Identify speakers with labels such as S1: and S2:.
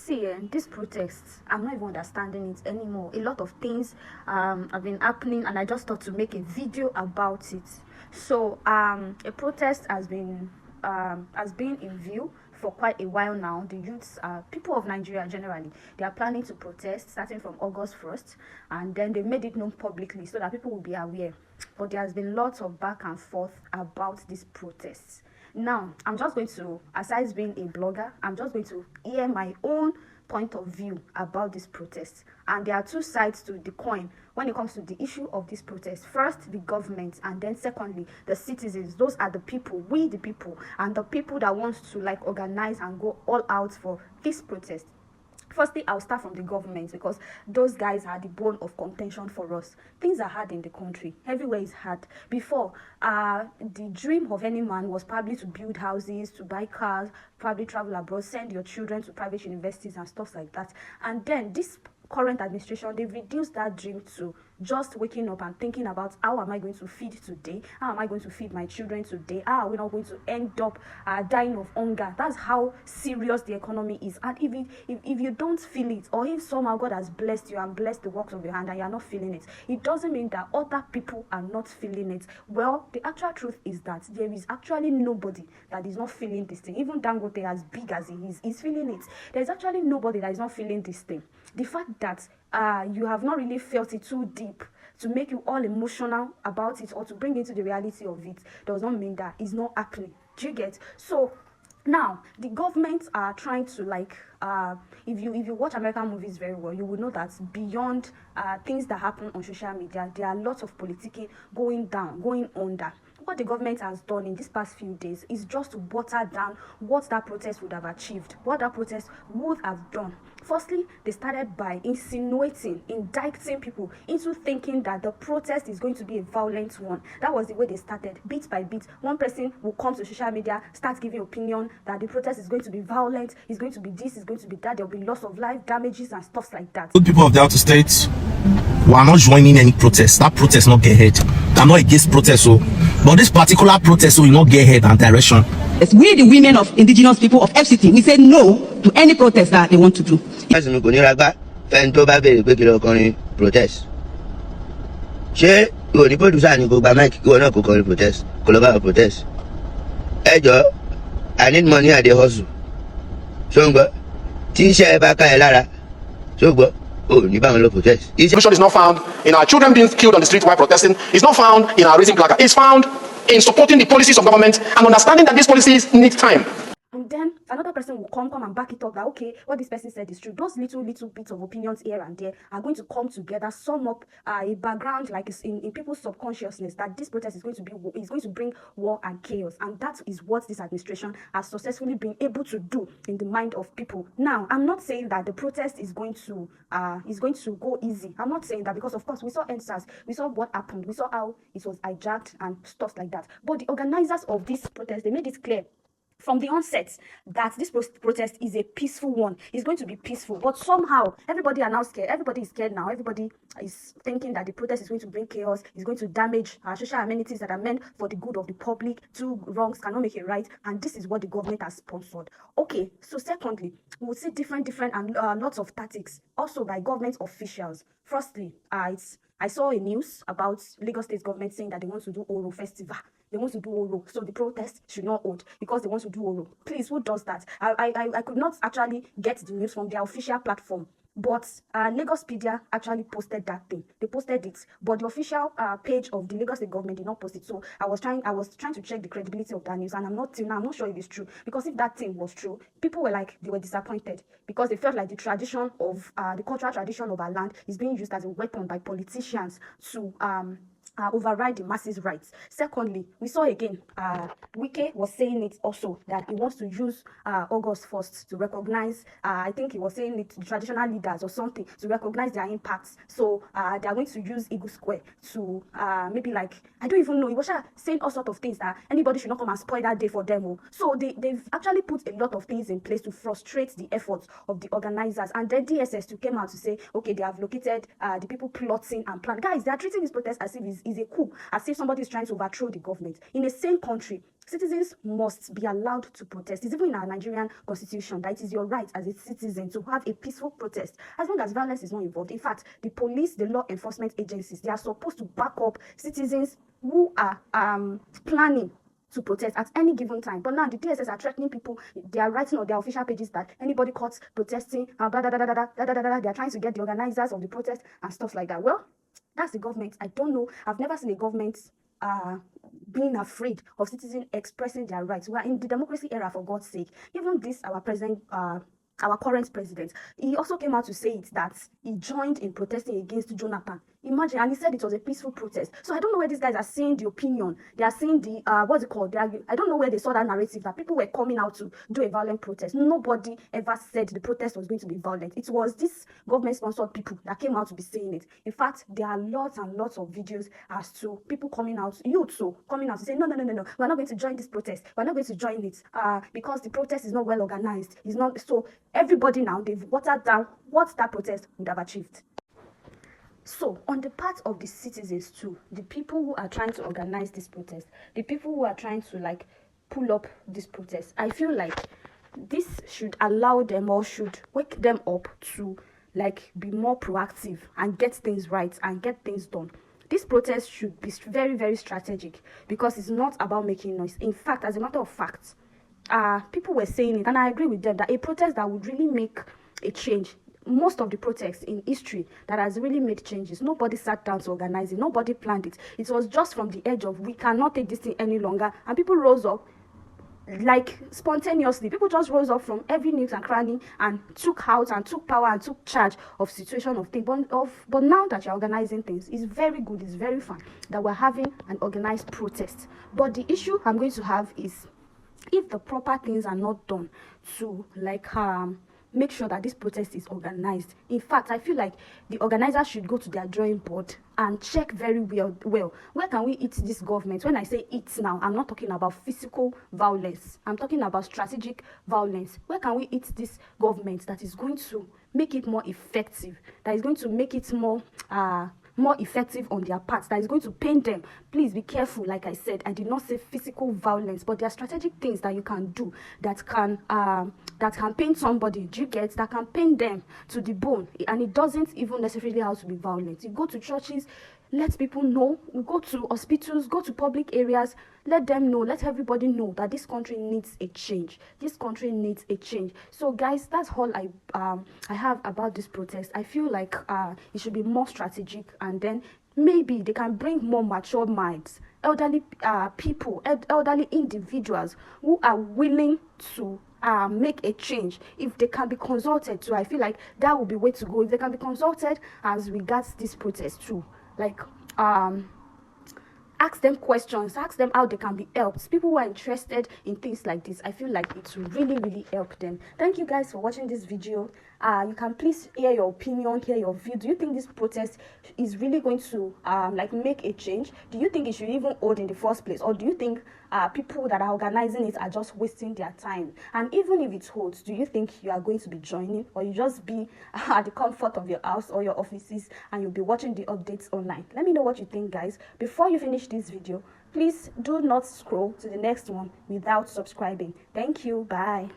S1: See, this protests, I'm not even understanding it anymore. A lot of things have been happening, and I just thought to make a video about it. So, a protest has been in view for quite a while now. The youths, people of Nigeria generally, they are planning to protest starting from August 1st, and then they made it known publicly so that people will be aware. But there has been lots of back and forth about these protests. Now, I'm just going to, aside being a blogger, I'm just going to hear my own point of view about this protest. And there are two sides to the coin when it comes to the issue of this protest. First, the government, and then secondly, the citizens. Those are the people, we the people, and the people that wants to like organize and go all out for this protest. Firstly, I'll start from the government, because those guys are the bone of contention for us. Things are hard in the country. Everywhere is hard. Before, the dream of any man was probably to build houses, to buy cars, probably travel abroad, send your children to private universities and stuff like that. And then this current administration, they've reduced that dream to just waking up and thinking about, how am I going to feed today? How am I going to feed my children today? How are we not going to end up dying of hunger? That's how serious the economy is. And if you don't feel it, or if somehow God has blessed you and blessed the works of your hand and you're not feeling it, it doesn't mean that other people are not feeling it. Well, the actual truth is that there is actually nobody that is not feeling this thing. Even Dangote, as big as he is feeling it. There's actually nobody that is not feeling this thing. The fact that you have not really felt it too deep to make you all emotional about it, or to bring into the reality of it, does not mean that it's not happening. Do you get? So now the government are trying to like if you watch American movies very well, you will know that beyond things that happen on social media, there are lots of politicking going under. What the government has done in these past few days is just to water down what that protest would have achieved, what that protest would have done. Firstly, they started by indicting people into thinking that the protest is going to be a violent one. That was the way they started, bit by bit. One person will come to social media, start giving opinion that the protest is going to be violent, it's going to be this, it's going to be that, there will be loss of life, damages and stuff like that.
S2: Good people of Delta State, we are not joining any protest. That protest not get ahead. I'm not against protest, but this particular protest will not get ahead and direction.
S3: Yes, we, the women of indigenous people of FCT, we say no to any protest that they want to do.
S4: Protest. Ṣé ìwọ ní producer ni kò gba mic kí wọn náà kò kọrin protest kò lọ bá wọn protest? Ẹ jọ̀ọ́, I need money and dey hustle. Ṣó ń gbọ́? Tí iṣẹ́ ẹ bá ká ẹ lára, ṣó gbọ́?
S5: Information is not found in our children being killed on the street while protesting. It's not found in our raising placard. It's found in supporting the policies of government and understanding that these policies need time.
S1: And then another person will come and back it up that, okay, what this person said is true. Those little bits of opinions here and there are going to come together, sum up a background like in people's subconsciousness that this protest is going to bring war and chaos. And that is what this administration has successfully been able to do in the mind of people. Now, I'm not saying that the protest is going to go easy. I'm not saying that, because of course we saw EndSARS, we saw what happened, we saw how it was hijacked and stuff like that. But the organizers of this protest, they made it clear from the onset that this protest is a peaceful one. It's going to be peaceful, but somehow everybody are now scared. Everybody is scared now. Everybody is thinking that the protest is going to bring chaos, is going to damage social amenities that are meant for the good of the public. Two wrongs cannot make a right, and this is what the government has sponsored. Okay, so secondly, we'll see different and lots of tactics also by government officials. Firstly, I saw a news about Lagos State government saying that they want to do Oro festival. They want to do Oro, so the protest should not hold because they want to do Oro. Please, who does that? I could not actually get the news from their official platform, but Lagospedia actually posted that thing. They posted it, but the official page of the Lagos State government did not post it. So I was trying to check the credibility of that news, and I'm not sure if it's true. Because if that thing was true, people were disappointed because they felt like the tradition of the cultural tradition of our land is being used as a weapon by politicians to override the masses' rights. Secondly, we saw again, Wike was saying it also, that he wants to use August 1st to recognize, I think he was saying it, the traditional leaders or something, to recognize their impacts. So they are going to use Eagle Square to maybe like, I don't even know, he was saying all sorts of things that anybody should not come and spoil that day for them. So they've actually put a lot of things in place to frustrate the efforts of the organizers. And then DSS to came out to say, okay, they have located the people plotting and planning. Guys, they are treating this protest as if it's a coup, as if somebody is trying to overthrow the government. In the same country, Citizens must be allowed to protest. It's even in our Nigerian constitution that it is your right as a citizen to have a peaceful protest as long as violence is not involved. In fact, the police, the law enforcement agencies, they are supposed to back up citizens who are planning to protest at any given time. But now the DSS are threatening people. They are writing on their official pages that anybody caught protesting, they are trying to get the organizers of the protest and stuff like that. Well, that's the government. I don't know. I've never seen a government being afraid of citizens expressing their rights. We are in the democracy era, for God's sake. Even this, our current president, he also came out to say it that he joined in protesting against Jonathan. Imagine, and he said it was a peaceful protest. So I don't know where these guys are seeing the opinion. They are seeing the what's it called? I don't know where they saw that narrative that people were coming out to do a violent protest. Nobody ever said the protest was going to be violent. It was this government-sponsored people that came out to be saying it. In fact, there are lots and lots of videos as to people coming out, youth so coming out to say no, we're not going to join this protest. We're not going to join it because the protest is not well organized. It's not so. Everybody now, they've watered down what that protest would have achieved. So, on the part of the citizens too, the people who are trying to organize this protest, the people who are trying to like pull up this protest, I feel like this should allow them or should wake them up to like be more proactive and get things right and get things done. This protest should be very, very strategic because it's not about making noise. In fact, as a matter of fact, people were saying it, and I agree with them, that a protest that would really make a change, most of the protests in history that has really made changes, nobody sat down to organize it, nobody planned it. It was just from the edge of, we cannot take this thing any longer, and people rose up like spontaneously. People just rose up from every nook and cranny and took out and took power and took charge of situation of things. But now that you're organizing things, it's very good, it's very fun that we're having an organized protest. But the issue I'm going to have is if the proper things are not done to like make sure that this protest is organized. In fact, I feel like the organizers should go to their drawing board and check very well where can we hit this government. When I say it now, I'm not talking about physical violence, I'm talking about strategic violence. Where can we hit this government that is going to make it more effective, that is going to make it more effective on their part, that is going to pain them? Please be careful. Like I said, I did not say physical violence, but there are strategic things that you can do that can pain somebody. Do you get? That can pain them to the bone, and it doesn't even necessarily have to be violent. You go to churches, let people know. We go to hospitals, go to public areas, let them know, let everybody know that this country needs a change. This country needs a change. So guys, that's all I have about this protest. I feel like it should be more strategic, and then maybe they can bring more mature minds, elderly people, elderly individuals who are willing to make a change. If they can be consulted too, I feel like that would be way to go. If they can be consulted as regards this protest too, like ask them questions, ask them how they can be helped. People who are interested in things like this, I feel like it will really, really help them. Thank you guys for watching this video. You can please hear your opinion, hear your view. Do you think this protest is really going to like make a change? Do you think it should even hold in the first place, or do you think people that are organizing it are just wasting their time? And even if it holds, do you think you are going to be joining, or you just be at the comfort of your house or your offices and you'll be watching the updates online? Let me know what you think, guys. Before you finish this video, please do not scroll to the next one without subscribing. Thank you. Bye.